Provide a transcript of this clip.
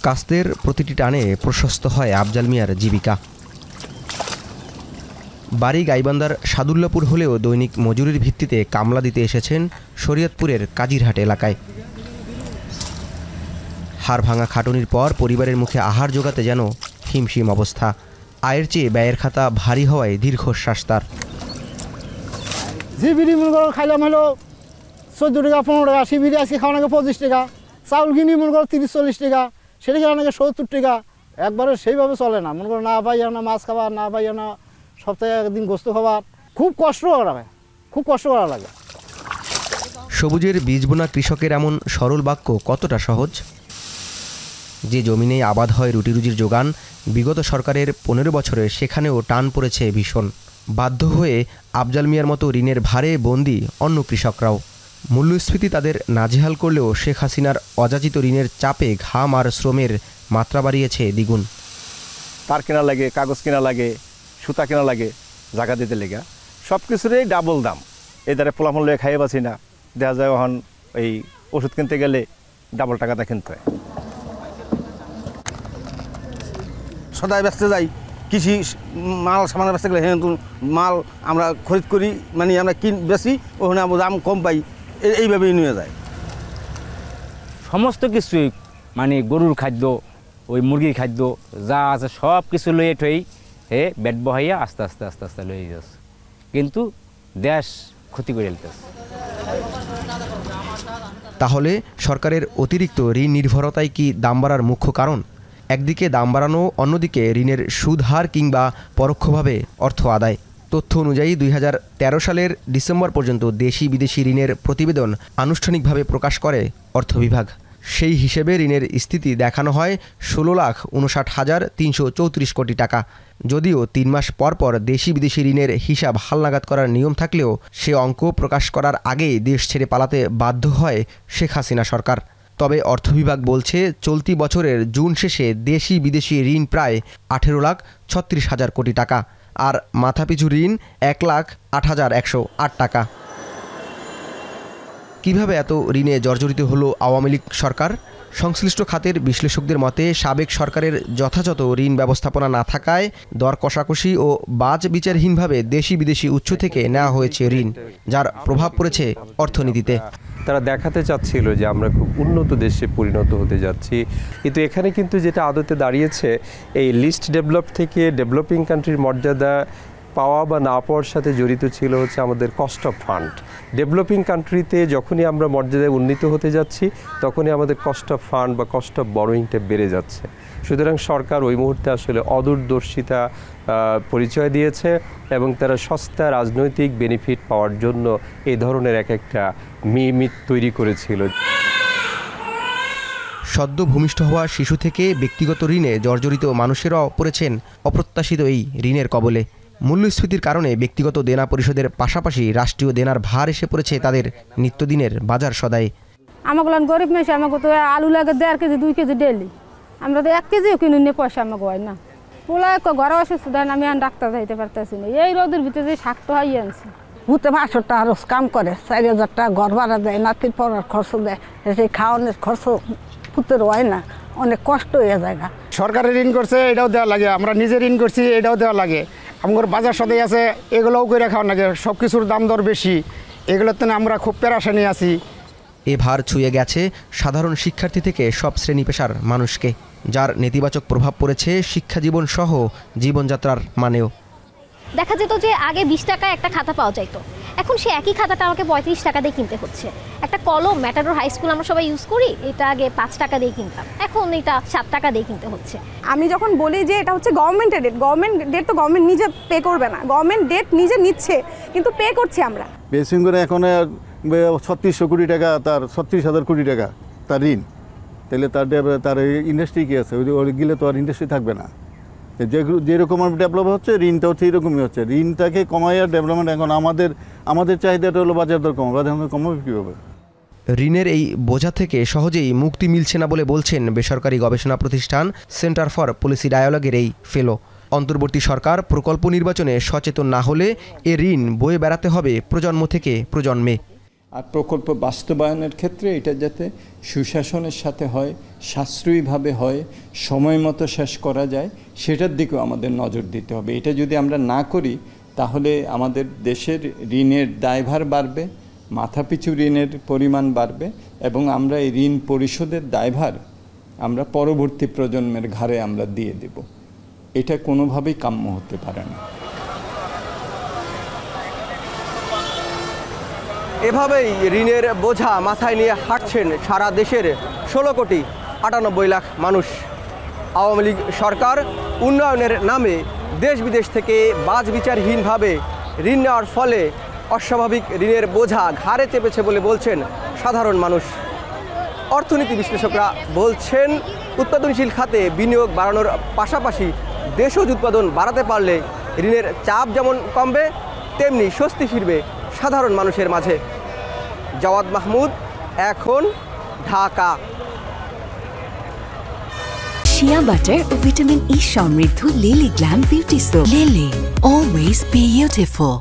কাস্তের প্রতিটি টানে প্রশস্ত হয় আফজাল মিয়ার জীবিকা। বাড়ি গাইবান্ধার সাদুল্লাপুর হলেও দৈনিক মজুরির ভিত্তিতে কামলা দিতে এসেছেন শরীয়তপুরের কাজিরহাট এলাকায়। হাড় ভাঙা খাটুনির পর পরিবারের মুখে আহার জোগাতে যেন হিমশিম অবস্থা। আয়ের চেয়ে ব্যয়ের খাতা ভারী হওয়ায় দীর্ঘশ্বাস তার। যে বিড়ি মনে করো খাইলাম হলো 14 টাকা 15 টাকা, সে বিড়ি আজকে খাওয়া নাকি 25 টাকা, চাউল কিনি মনে করো 30-40 টাকা, সেটা খাওয়া নাকি 70 টাকা। একবারে সেইভাবে চলে না, মনে করো না পাইয়া না মাছ খাবার, না পাইয়া না সপ্তাহে একদিন গোস্ত খাবার। খুব কষ্ট করা লাগে, খুব কষ্ট করা লাগে। সবুজের বীজ বোনা কৃষকের এমন সরল বাক্য কতটা সহজ? যে জমিনে আবাদ হয় রুটি রুজির যোগান, বিগত সরকারের 15 বছরে সেখানেও টান পড়েছে ভীষণ। বাধ্য হয়ে আফজাল মিয়ার মতো ঋণের ভারে বন্দী অন্য কৃষকরাও। মূল্যস্ফীতি তাদের নাজেহাল করলেও শেখ হাসিনার অযাচিত ঋণের চাপে ঘাম আর শ্রমের মাত্রা বাড়িয়েছে দ্বিগুণ। তার কেনা লাগে, কাগজ কেনা লাগে, সুতা কেনা লাগে, জায়গা দিতে লেগা সব কিছুরই ডাবল দাম। এই দ্বারা পোলাফল লয়ে খাইয়ে পাচ্ছি না, দেখা যায় ওখান এই ওষুধ কিনতে গেলে ডাবল টাকাটা কিনতে হয়। সদায় ব্যস্ত যাই কৃষি মাল সামান ব্যস্ত গেলে মাল আমরা খরিদ করি, মানে আমরা বেশি ওখানে আমরা দাম কম পাই, এইভাবেই নিয়ে যায়। সমস্ত কিছুই মানে গরুর খাদ্য, ওই মুরগির খাদ্য যা আছে সব কিছু লয়ে ঠই বেড বহাইয়া আস্তে আস্তে আস্তে আস্তে লয়ে যাচ্ছে, কিন্তু দেশ ক্ষতি করে ফেলতেছে। তাহলে সরকারের অতিরিক্ত ঋণ নির্ভরতাই কি দাম বাড়ার মুখ্য কারণ? একদিকে দাম বাড়ানো, অন্যদিকে ঋণের সুদ হার কিংবা পরোক্ষভাবে অর্থ আদায়। তথ্য অনুযায়ী 2013 সালের ডিসেম্বর পর্যন্ত দেশি বিদেশি ঋণের প্রতিবেদন আনুষ্ঠানিকভাবে প্রকাশ করে অর্থ বিভাগ। সেই হিসেবে ঋণের স্থিতি দেখানো হয় 16,59,334 কোটি টাকা। যদিও 3 মাস পর পর দেশি বিদেশি ঋণের হিসাব হালনাগাদ করার নিয়ম থাকলেও সে অঙ্ক প্রকাশ করার আগেই দেশ ছেড়ে পালাতে বাধ্য হয় শেখ হাসিনা সরকার। তবে অর্থ বিভাগ বলছে চলতি বছরের জুন শেষে দেশি বিদেশি ঋণ প্রায় 18,36,000 কোটি টাকা, আর মাথাপিছু ঋণ 1,08,108 টাকা। কিভাবে এত ঋণে জর্জরিত হলো আওয়ামী লীগ সরকার? সংশ্লিষ্ট খাতের বিশ্লেষকদের মতে সাবেক সরকারের যথাযথ ঋণ ব্যবস্থাপনা না থাকায় দর কষাকষি ও বাজ বিচারহীনভাবে দেশি বিদেশি উৎস থেকে নেওয়া হয়েছে ঋণ, যার প্রভাব পড়েছে অর্থনীতিতে। তারা দেখাতে চাচ্ছিল যে আমরা খুব উন্নত দেশে পরিণত হতে যাচ্ছি, কিন্তু এখানে কিন্তু যেটা আদতে দাঁড়িয়েছে, এই লিস্ট ডেভেলপ থেকে ডেভেলপিং কান্ট্রির মর্যাদা পাওয়া বা না পাওয়ার সাথে জড়িত ছিল হচ্ছে আমাদের কস্ট অফ ফান্ড। ডেভেলপিং কান্ট্রিতে যখনই আমরা মর্যাদায় উন্নীত হতে যাচ্ছি, তখনই আমাদের কস্ট অফ ফান্ড বা কস্ট অফ বরোয়িংটা বেড়ে যাচ্ছে। সুতরাং সরকার ওই মুহূর্তে আসলে অদূরদর্শিতা পরিচয় দিয়েছে এবং তারা সস্তা রাজনৈতিক বেনিফিট পাওয়ার জন্য এই ধরনের একটা মিথ তৈরি করেছিল। সদ্য ভূমিষ্ঠ হওয়া শিশু থেকে ব্যক্তিগত ঋণে জর্জরিত মানুষেরাও পড়েছেন অপ্রত্যাশিত এই ঋণের কবলে। মূল্যস্ফীতির কারণে ব্যক্তিগত দেনা পরিশোধের পাশাপাশি রাষ্ট্রীয় দেনার ভার এসে পড়েছে তাদের নিত্যদিনের বাজার সদায়ে। আমাকে গরিব মেশে, আমাকে তো আলু লাগে 1.5 কেজি 2 কেজি ডেলি, আমরা তো 1 কেজিও কিনে নিয়ে পয়সা আমাকে হয় না। পোলা ঘরে অসুস্থ দেন, আমি ডাক্তার যাইতে পারতেছি না, এই রোদের ভিতরে যে শাকটা হাই আনছি। ভূতে 500 টাকা রোজ কাম করে, 4,000 টাকা ঘর ভাড়া দেয়, নাতির পড়ার খরচ দেয়, সেই খাওয়ানোর খরচ ভূতের হয় না, অনেক কষ্ট হয়ে যায়। সরকারের ঋণ করছে এটাও দেওয়া লাগে, আমরা নিজে ঋণ করছি এটাও দেওয়া লাগে, আমার বাজার সদাই আছে এগুলোও করে খাওয়া লাগে, সব কিছুর দাম দর বেশি, এগুলোতে আমরা খুব পেরেশানি আছি। এ ভার ছুঁয়ে গেছে সাধারণ শিক্ষার্থী থেকে সব শ্রেণী পেশার মানুষকে, যার নেতিবাচক প্রভাব পড়েছে শিক্ষা জীবন সহ জীবনযাত্রার মানেও। দেখা যেত যে আগে 20 টাকায় একটা খাতা পাওয়া যেত, এখন সে একই খাতাটা আমাকে 35 টাকা দিয়ে কিনতে হচ্ছে। একটা কলম ম্যাটাডোর হাই স্কুল আমরা সবাই ইউজ করি, এটা আগে 5 টাকা দিয়ে কিনতাম, এখন এটা 7 টাকা দিয়ে কিনতে হচ্ছে। আমি যখন বলি যে এটা হচ্ছে গভর্নমেন্টের ডেট, গভর্নমেন্ট ডেট তো গভর্নমেন্ট নিজে পে করবে না, গভর্নমেন্ট ডেট নিজে নিচ্ছে, কিন্তু পে করছি আমরা। বেসিং করে এখন 3600 কোটি টাকা, তার 36,000 কোটি টাকা তার ঋণ, তাহলে তার ইন্ডাস্ট্রি কী আছে? ওই গেলে তো আর ইন্ডাস্ট্রি থাকবে না। যেরকম ডেভেলপ হচ্ছে ঋণটাও সেইরকমই হচ্ছে, ঋণটাকে কমাইয়া ডেভেলপমেন্ট। এখন আমাদের চাহিদাটা হলো বাজার দর কমাবে, বাজার দর কমাবে কীভাবে? ঋণের এই বোঝা থেকে সহজেই মুক্তি মিলছে না বলে বলছেন বেসরকারি গবেষণা প্রতিষ্ঠান সেন্টার ফর পলিসি ডায়ালগের এই ফেলো। অন্তর্বর্তী সরকার প্রকল্প নির্বাচনে সচেতন না হলে এ ঋণ বয়ে বেড়াতে হবে প্রজন্ম থেকে প্রজন্মে। আর প্রকল্প বাস্তবায়নের ক্ষেত্রে এটা যাতে সুশাসনের সাথে হয়, সাশ্রয়ীভাবে হয়, সময় মতো শেষ করা যায়, সেটার দিকেও আমাদের নজর দিতে হবে। এটা যদি আমরা না করি তাহলে আমাদের দেশের ঋণের দায়ভার বাড়বে, মাথাপিছু ঋণের পরিমাণ বাড়বে এবং আমরা এই ঋণ পরিশোধের দায়ভার আমরা পরবর্তী প্রজন্মের ঘাড়ে আমরা দিয়ে দেব। এটা কোনোভাবেই কাম্য হতে পারে না। এভাবেই ঋণের বোঝা মাথায় নিয়ে হাঁটছেন সারা দেশের 16,98,00,000 মানুষ। আওয়ামী লীগ সরকার উন্নয়নের নামে দেশ বিদেশ থেকে বাছবিচারহীনভাবে ঋণ নেওয়ার ফলে অস্বাভাবিক ঋণের বোঝা ঘাড়ে চেপেছে বলে বলছেন সাধারণ মানুষ। অর্থনীতি বিশ্লেষকরা বলছেন উৎপাদনশীল খাতে বিনিয়োগ বাড়ানোর পাশাপাশি দেশজ উৎপাদন বাড়াতে পারলে ঋণের চাপ যেমন কমবে তেমনি স্বস্তি ফিরবে সাধারণ মানুষের মাঝে। জাওয়াদ মাহমুদ, এখন, ঢাকা। শিয়া বাটার ও ভিটামিন ই সমৃদ্ধ lily glam beauty soap. Lily, always beautiful.